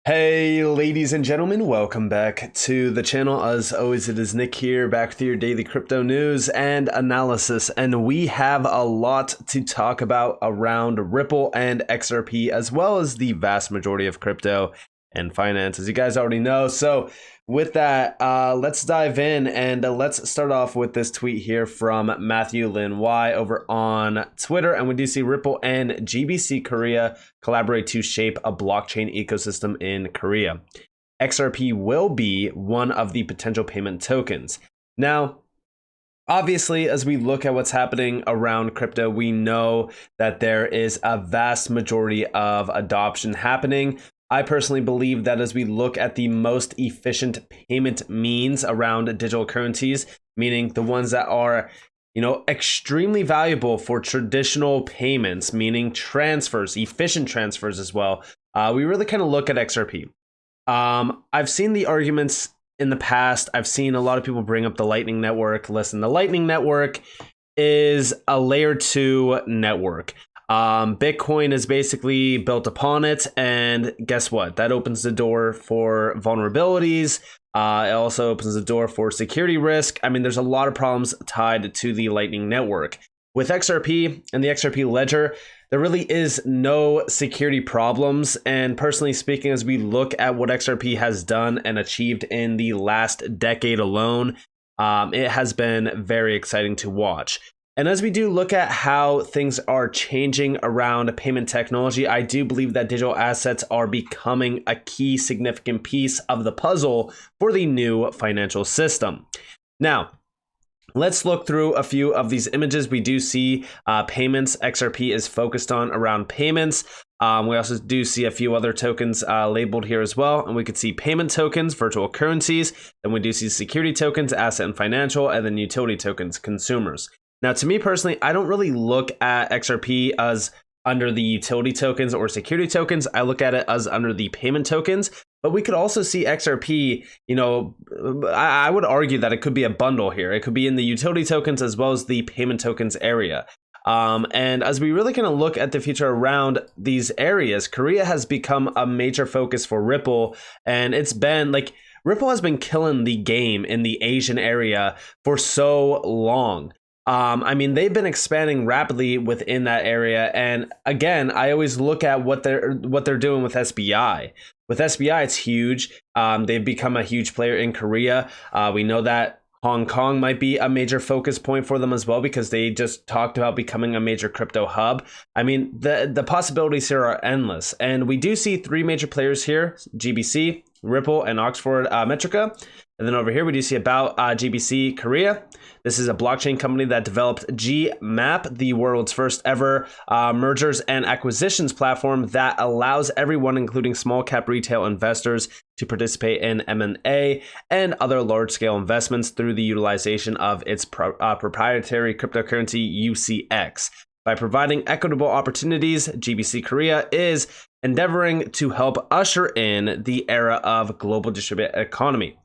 Hey ladies and gentlemen, welcome back to the channel. As always, it is Nick here, back with your daily crypto news and analysis, and we have a lot to talk about around Ripple and XRP, as well as the vast majority of crypto and finance, as you guys already know. So with that, let's dive in, and let's start off with this tweet here from Matthew Lin Y over on Twitter. And we do see Ripple and GBC Korea collaborate to shape a blockchain ecosystem in Korea. XRP will be one of the potential payment tokens. Now, obviously, as we look at what's happening around crypto, we know that there is a vast majority of adoption happening. I personally believe that as we look at the most efficient payment means around digital currencies, meaning the ones that are, extremely valuable for traditional payments, meaning transfers, efficient transfers as well, we really kind of look at XRP. I've seen the arguments in the past. I've seen a lot of people bring up the Lightning Network. Listen, the Lightning Network is a layer 2 network. Bitcoin is basically built upon it, and guess what? That opens the door for vulnerabilities. It also opens the door for security risk. I mean, there's a lot of problems tied to the Lightning Network. With XRP and the XRP ledger, there really is no security problems. And personally speaking, as we look at what XRP has done and achieved in the last decade alone, it has been very exciting to watch. And as we do look at how things are changing around payment technology, I do believe that digital assets are becoming a key significant piece of the puzzle for the new financial system. Now, let's look through a few of these images. We do see payments. XRP is focused on around payments. We also do see a few other tokens labeled here as well. And we could see payment tokens, virtual currencies. Then we do see security tokens, asset and financial, and then utility tokens, consumers. Now, to me personally, I don't really look at XRP as under the utility tokens or security tokens. I look at it as under the payment tokens. But we could also see XRP, I would argue that it could be a bundle here. It could be in the utility tokens as well as the payment tokens area. And as we really kind of look at the future around these areas, Korea has become a major focus for Ripple. And it's been like Ripple has been killing the game in the Asian area for so long. I mean, they've been expanding rapidly within that area. And again, I always look at what they're doing with SBI. With SBI, it's huge. They've become a huge player in Korea. We know that Hong Kong might be a major focus point for them as well, because they just talked about becoming a major crypto hub. I mean, the possibilities here are endless. And we do see three major players here: GBC, Ripple, and Oxford Metrica. And then over here, we do see about GBC Korea. This is a blockchain company that developed GMAP, the world's first ever mergers and acquisitions platform that allows everyone, including small cap retail investors, to participate in M&A and other large scale investments through the utilization of its proprietary cryptocurrency UCX. By providing equitable opportunities, GBC Korea is endeavoring to help usher in the era of global distributed economy.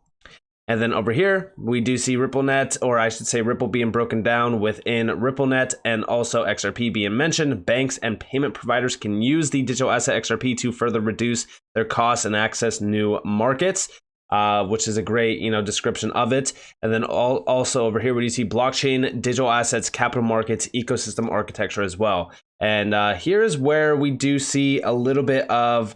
And then over here, we do see RippleNet, or I should say Ripple, being broken down within RippleNet, and also XRP being mentioned. Banks and payment providers can use the digital asset XRP to further reduce their costs and access new markets, which is a great, description of it. And then also over here, we do see blockchain, digital assets, capital markets, ecosystem architecture as well. And here's where we do see a little bit of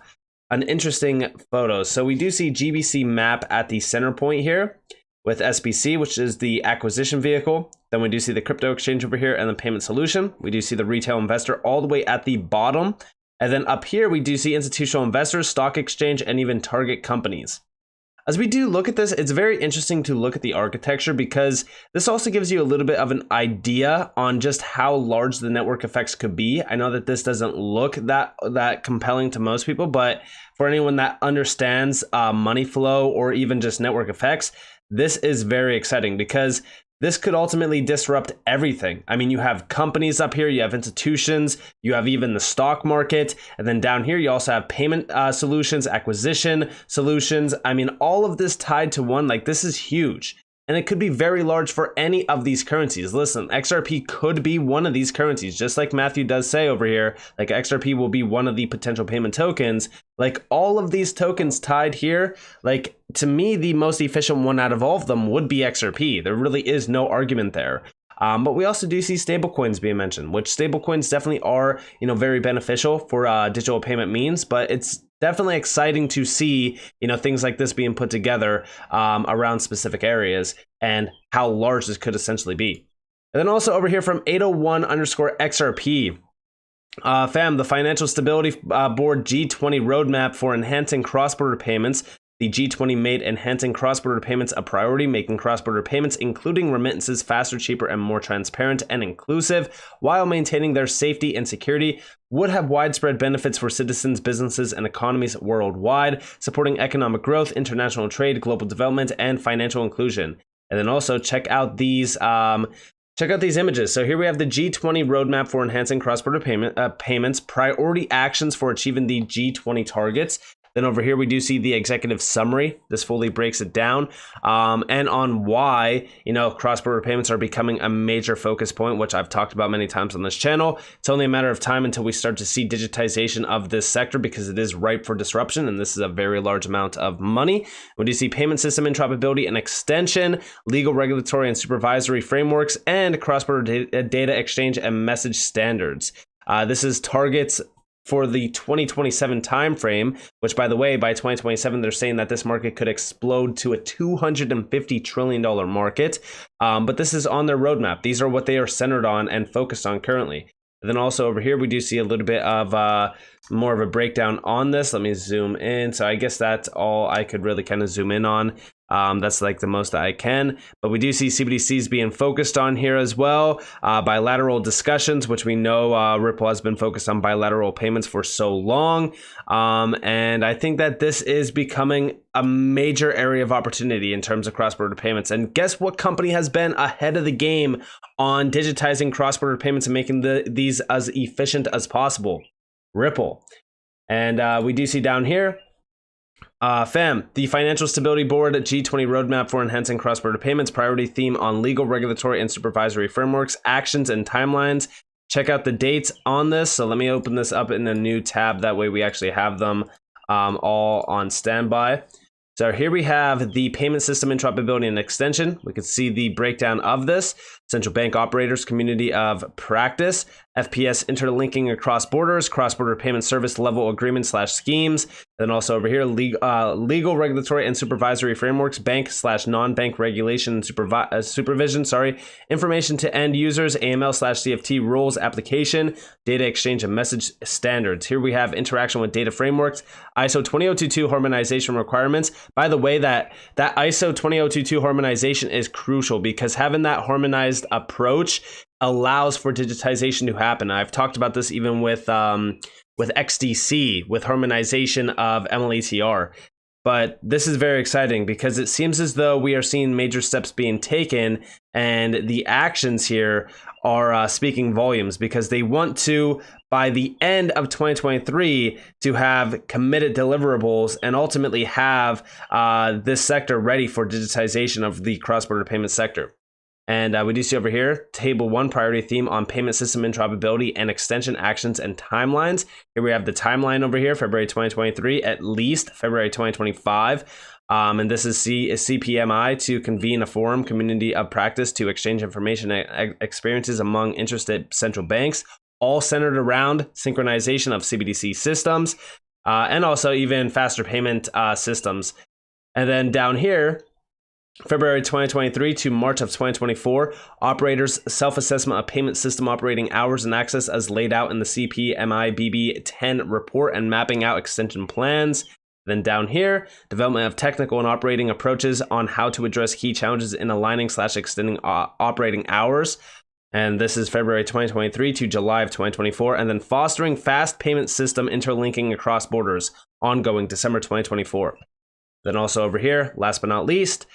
an interesting photo. So we do see GBC map at the center point here with SBC, which is the acquisition vehicle. Then we do see the crypto exchange over here and the payment solution. We do see the retail investor all the way at the bottom. And then up here, we do see institutional investors, stock exchange, and even target companies. As we do look at this, it's very interesting to look at the architecture, because this also gives you a little bit of an idea on just how large the network effects could be. I know that this doesn't look that compelling to most people, but for anyone that understands money flow or even just network effects, this is very exciting, because this could ultimately disrupt everything. I mean, you have companies up here, you have institutions, you have even the stock market, and then down here you also have payment solutions, acquisition solutions. I mean, all of this tied to one, like, this is huge. And it could be very large for any of these currencies. Listen, XRP could be one of these currencies, just like Matthew does say over here, like XRP will be one of the potential payment tokens. Like all of these tokens tied here, like to me, the most efficient one out of all of them would be XRP. There really is no argument there. But we also do see stablecoins being mentioned, which stablecoins definitely are, very beneficial for digital payment means, but it's definitely exciting to see, things like this being put together around specific areas and how large this could essentially be. And then also over here from 801_XRP, fam, the Financial Stability Board G20 roadmap for enhancing cross-border payments. The G20 made enhancing cross-border payments a priority, making cross-border payments, including remittances, faster, cheaper, and more transparent and inclusive, while maintaining their safety and security, would have widespread benefits for citizens, businesses, and economies worldwide, supporting economic growth, international trade, global development, and financial inclusion. And then also check out these images. So here we have the G20 roadmap for enhancing cross-border payments, priority actions for achieving the G20 targets. Then over here, we do see the executive summary. This fully breaks it down and on why, cross-border payments are becoming a major focus point, which I've talked about many times on this channel. It's only a matter of time until we start to see digitization of this sector because it is ripe for disruption, and this is a very large amount of money. We do see payment system interoperability and extension, legal, regulatory, and supervisory frameworks, and cross-border data exchange and message standards. This is targets for the 2027 timeframe, which by the way, by 2027, they're saying that this market could explode to a $250 trillion market. But this is on their roadmap. These are what they are centered on and focused on currently. And then also over here, we do see a little bit of more of a breakdown on this. Let me zoom in. So I guess that's all I could really kind of zoom in on. That's like the most that I can, but we do see CBDCs being focused on here as well. Bilateral discussions, which we know Ripple has been focused on bilateral payments for so long. And I think that this is becoming a major area of opportunity in terms of cross-border payments. And guess what company has been ahead of the game on digitizing cross-border payments and making these as efficient as possible? Ripple. And we do see down here, fam, the Financial Stability Board G20 roadmap for enhancing cross-border payments, priority theme on legal, regulatory, and supervisory frameworks, actions, and timelines. Check out the dates on this. So let me open this up in a new tab. That way we actually have them all on standby. So here we have the payment system interoperability and extension. We can see the breakdown of this. Central bank operators, community of practice, FPS interlinking across borders, cross-border payment service level agreements / schemes. Then also over here, legal, regulatory, and supervisory frameworks, bank/non-bank regulation and supervision, information to end users, AML / CFT rules application, data exchange and message standards. Here we have interaction with data frameworks, ISO 20022 harmonization requirements. By the way, that ISO 20022 harmonization is crucial because having that harmonized approach allows for digitization to happen. I've talked about this even with XDC, with harmonization of MLETR. But this is very exciting because it seems as though we are seeing major steps being taken, and the actions here are speaking volumes because they want to, by the end of 2023, to have committed deliverables and ultimately have this sector ready for digitization of the cross-border payment sector. And we do see over here, table 1, priority theme on payment system interoperability and extension actions and timelines. Here we have the timeline over here, February 2023, at least February 2025. And this is CPMI to convene a forum, community of practice to exchange information and experiences among interested central banks, all centered around synchronization of CBDC systems and also even faster payment systems. And then down here, February 2023 to March of 2024, operators self-assessment of payment system operating hours and access as laid out in the CPMI BB10 report and mapping out extension plans. Then down here, development of technical and operating approaches on how to address key challenges in aligning / extending operating hours. And this is February 2023 to July of 2024. And then fostering fast payment system interlinking across borders, ongoing December 2024. Then also over here, last but not least,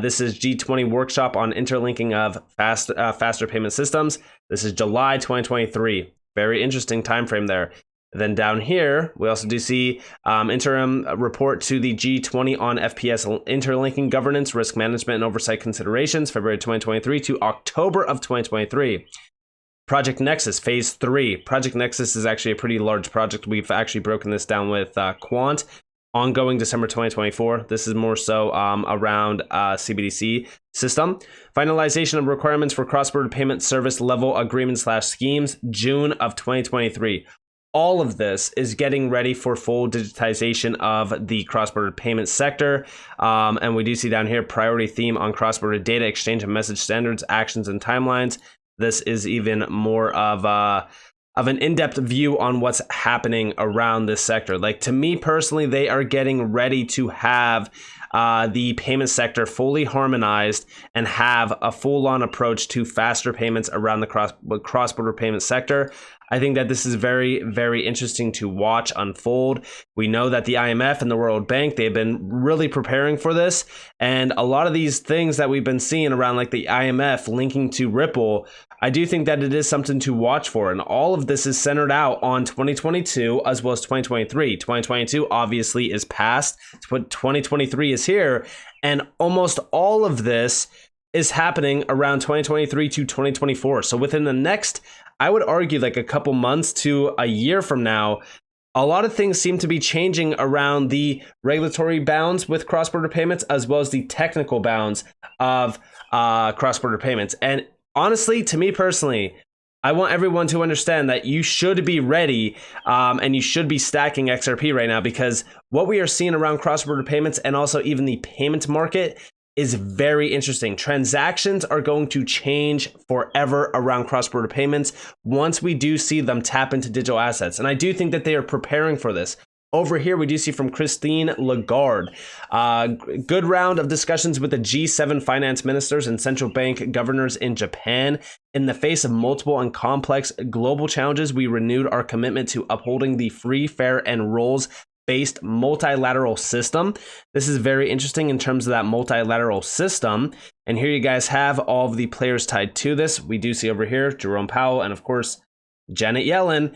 this is G20 workshop on interlinking of faster payment systems. This is July 2023. Very interesting time frame there. Then down here, we also do see interim report to the G20 on FPS interlinking governance, risk management, and oversight considerations, February 2023 to October of 2023. Project Nexus Phase 3. Project Nexus is actually a pretty large project. We've actually broken this down with Quant. Ongoing December 2024. This is more so around CBDC system. Finalization of requirements for cross-border payment service level agreements / schemes, June of 2023. All of this is getting ready for full digitization of the cross-border payment sector. And we do see down here priority theme on cross-border data exchange and message standards, actions, and timelines. This is even more of an in-depth view on what's happening around this sector. Like, to me personally, they are getting ready to have the payment sector fully harmonized and have a full-on approach to faster payments around the cross-border payment sector. I think that this is very, very interesting to watch unfold. We know that the IMF and the World Bank, they've been really preparing for this. And a lot of these things that we've been seeing around, like the IMF linking to Ripple, I do think that it is something to watch for. And all of this is centered out on 2022 as well as 2023. 2022 obviously is past, but 2023 is here. And almost all of this is happening around 2023 to 2024. So within the next, I would argue, like a couple months to a year from now, a lot of things seem to be changing around the regulatory bounds with cross-border payments, as well as the technical bounds of cross-border payments. And honestly, to me personally, I want everyone to understand that you should be ready and you should be stacking XRP right now, because what we are seeing around cross-border payments and also even the payment market is very interesting. Transactions are going to change forever around cross-border payments once we do see them tap into digital assets. And I do think that they are preparing for this. Over here, we do see from Christine Lagarde, good round of discussions with the G7 finance ministers and central bank governors in Japan. In the face of multiple and complex global challenges, we renewed our commitment to upholding the free, fair, and rules-based multilateral system. This is very interesting in terms of that multilateral system. And here you guys have all of the players tied to this. We do see over here Jerome Powell and, of course, Janet Yellen,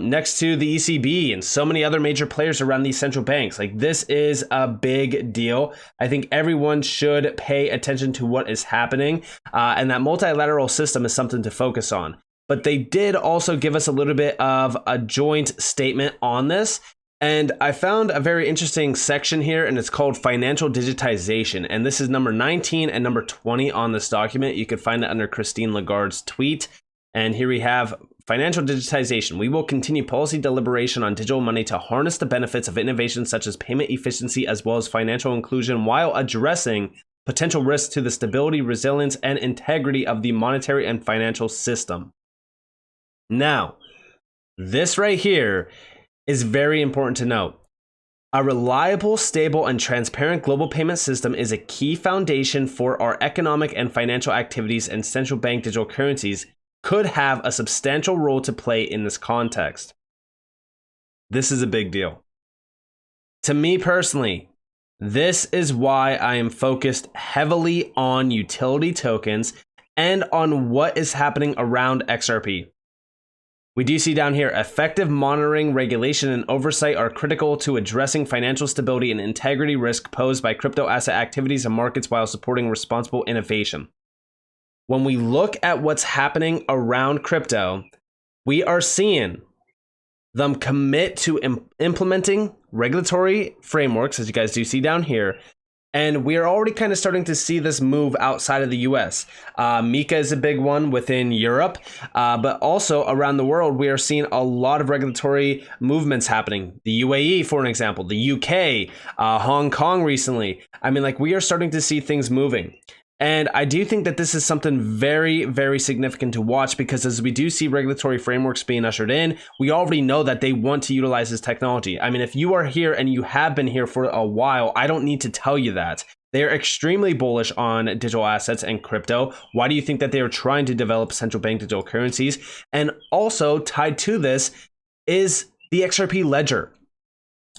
next to the ECB and so many other major players around these central banks. Like, this is a big deal. I think everyone should pay attention to what is happening, and that multilateral system is something to focus on. But they did also give us a little bit of a joint statement on this. And I found a very interesting section here, and it's called Financial Digitization. And this is number 19 and number 20 on this document. You can find it under Christine Lagarde's tweet. And here we have Financial Digitization. We will continue policy deliberation on digital money to harness the benefits of innovations such as payment efficiency as well as financial inclusion, while addressing potential risks to the stability, resilience, and integrity of the monetary and financial system. Now, this right here is very important to note. A reliable, stable, and transparent global payment system is a key foundation for our economic and financial activities, and central bank digital currencies could have a substantial role to play in this context. This is a big deal. To me personally, this is why I am focused heavily on utility tokens and on what is happening around XRP. We do see down here, effective monitoring, regulation, and oversight are critical to addressing financial stability and integrity risk posed by crypto asset activities and markets while supporting responsible innovation. When we look at what's happening around crypto, we are seeing them commit to implementing regulatory frameworks, as you guys do see down here. And we are already kind of starting to see this move outside of the US. MiCA is a big one within Europe, but also around the world, we are seeing a lot of regulatory movements happening. The UAE, for an example, the UK, Hong Kong recently. I mean, like, we are starting to see things moving. And I do think that this is something very, very significant to watch, because as we do see regulatory frameworks being ushered in, we already know that they want to utilize this technology. I mean, if you are here and you have been here for a while, I don't need to tell you that. They're extremely bullish on digital assets and crypto. Why do you think that they are trying to develop central bank digital currencies? And also tied to this is the XRP ledger.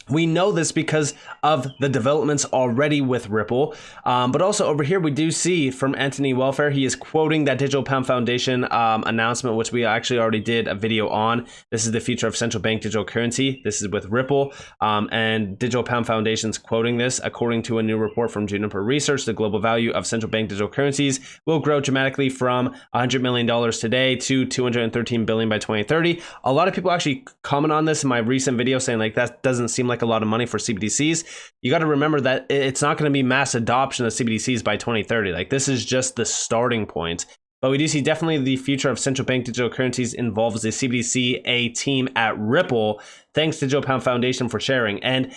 We know this because of the developments already with Ripple. But also over here, we do see from Anthony Welfare, he is quoting that Digital Pound Foundation announcement, which we actually already did a video on. This is the future of central bank digital currency. This is with Ripple, and Digital Pound Foundation's quoting this. According to a new report from Juniper Research, the global value of central bank digital currencies will grow dramatically from $100 million today to $213 billion by 2030. A lot of people actually comment on this in my recent video saying like that doesn't seem like a lot of money for CBDCs. You got to remember that it's not going to be mass adoption of CBDCs by 2030. Like this is just the starting point. But we do see definitely the future of central bank digital currencies involves the CBDC team at Ripple. Thanks to Digital Pound Foundation for sharing. And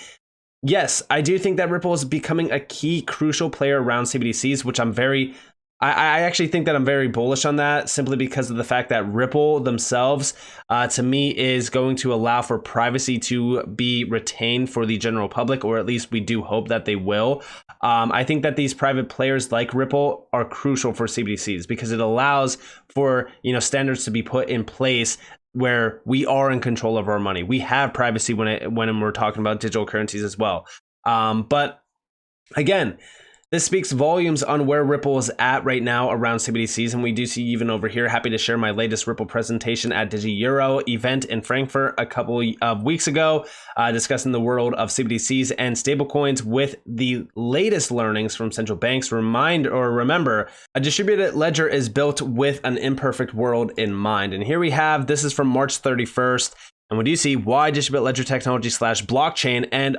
yes, I do think that Ripple is becoming a key crucial player around CBDCs, which I actually think that I'm very bullish on that simply because of the fact that Ripple themselves, to me, is going to allow for privacy to be retained for the general public, or at least we do hope that they will. I think that these private players like Ripple are crucial for CBDCs because it allows for, standards to be put in place where we are in control of our money. We have privacy when we're talking about digital currencies as well. But again, this speaks volumes on where Ripple is at right now around CBDCs, and we do see even over here, happy to share my latest Ripple presentation at DigiEuro event in Frankfurt a couple of weeks ago, discussing the world of CBDCs and stablecoins with the latest learnings from central banks. Remember, a distributed ledger is built with an imperfect world in mind. And here we have, this is from March 31st, and we do see why distributed ledger technology / blockchain, and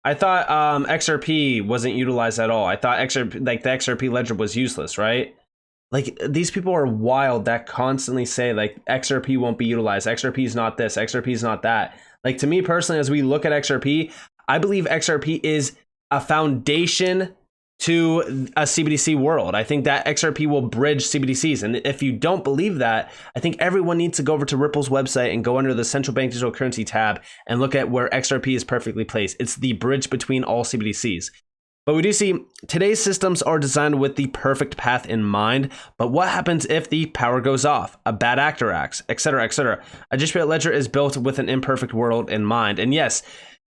I thought XRP wasn't utilized at all. I thought the XRP ledger was useless, right? Like these people are wild that constantly say like XRP won't be utilized. XRP is not this. XRP is not that. Like to me personally, as we look at XRP, I believe XRP is a foundation to a CBDC world. I think that XRP will bridge CBDCs. And if you don't believe that, I think everyone needs to go over to Ripple's website and go under the central bank digital currency tab and look at where XRP is perfectly placed. It's the bridge between all CBDCs. But we do see today's systems are designed with the perfect path in mind. But what happens if the power goes off, a bad actor acts, etc., etc.? A distributed ledger is built with an imperfect world in mind. And yes,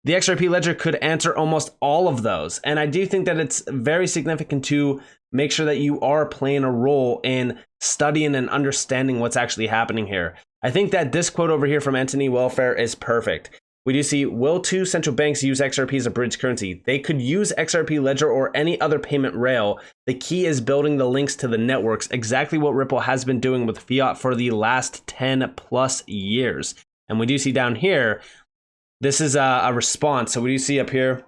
the XRP ledger could answer almost all of those. And I do think that it's very significant to make sure that you are playing a role in studying and understanding what's actually happening here. I think that this quote over here from Anthony Welfare is perfect. We do see, will two central banks use XRP as a bridge currency? They could use XRP ledger or any other payment rail. The key is building the links to the networks, exactly what Ripple has been doing with fiat for the last 10 plus years. And we do see down here, this is a response. So we do see up here.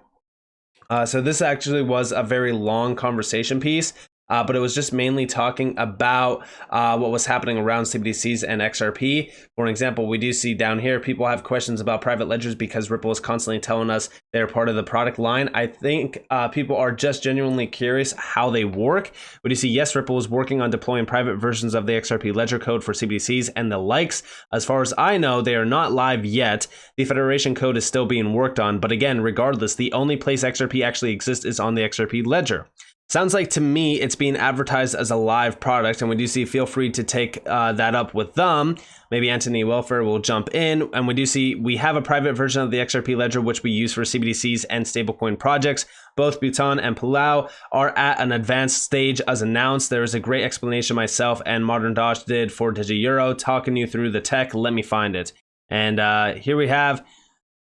So this actually was a very long conversation piece, but it was just mainly talking about what was happening around CBDCs and XRP. For example, we do see down here, people have questions about private ledgers because Ripple is constantly telling us they're part of the product line. I think people are just genuinely curious how they work. We do see, yes, Ripple is working on deploying private versions of the XRP ledger code for CBDCs and the likes. As far as I know, they are not live yet. The Federation code is still being worked on. But again, regardless, the only place XRP actually exists is on the XRP ledger. Sounds like to me it's being advertised as a live product, and we do see, feel free to take that up with them. Maybe Anthony Welfare will jump in, and we do see we have a private version of the XRP ledger which we use for CBDCs and stablecoin projects. Both Bhutan and Palau are at an advanced stage as announced. There is a great explanation myself and Modern Dosh did for DigiEuro, talking you through the tech. Let me find it. And here we have,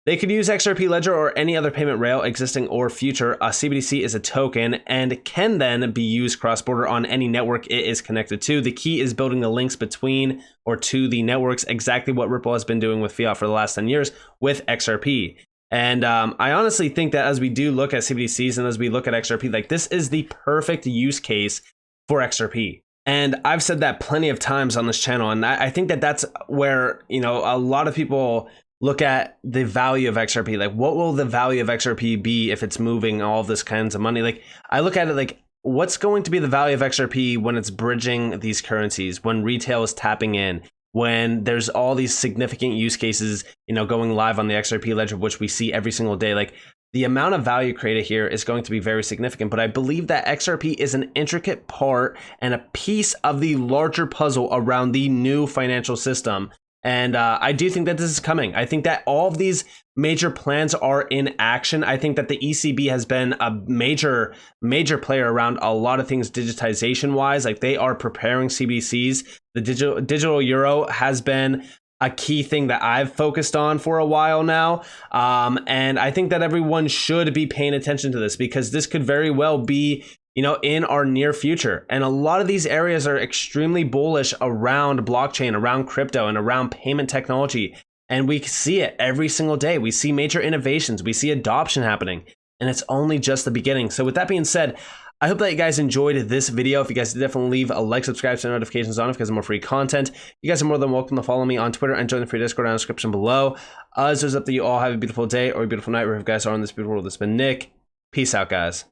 they could use XRP Ledger or any other payment rail, existing or future. A CBDC is a token and can then be used cross-border on any network it is connected to. The key is building the links between or to the networks, exactly what Ripple has been doing with fiat for the last 10 years with XRP. And I honestly think that as we do look at CBDCs and as we look at XRP, like this is the perfect use case for XRP. And I've said that plenty of times on this channel. And I think that that's where, a lot of people look at the value of XRP. Like, what will the value of XRP be if it's moving all this kinds of money? Like, I look at it like, what's going to be the value of XRP when it's bridging these currencies, when retail is tapping in, when there's all these significant use cases, going live on the XRP ledger, which we see every single day. Like, the amount of value created here is going to be very significant. But I believe that XRP is an intricate part and a piece of the larger puzzle around the new financial system. And I do think that this is coming. I think that all of these major plans are in action. I think that the ECB has been a major player around a lot of things digitization wise. Like they are preparing CBDCs. The digital euro has been a key thing that I've focused on for a while now. And I think that everyone should be paying attention to this, because this could very well be, you know, in our near future. And a lot of these areas are extremely bullish around blockchain, around crypto, and around payment technology. And we see it every single day. We see major innovations. We see adoption happening. And it's only just the beginning. So with that being said, I hope that you guys enjoyed this video. If you guys definitely leave a like, subscribe, turn notifications on because more free content. You guys are more than welcome to follow me on Twitter and join the free Discord down in the description below. It's up to you all. Have a beautiful day or a beautiful night wherever you guys are in this beautiful world. This has been Nick. Peace out, guys.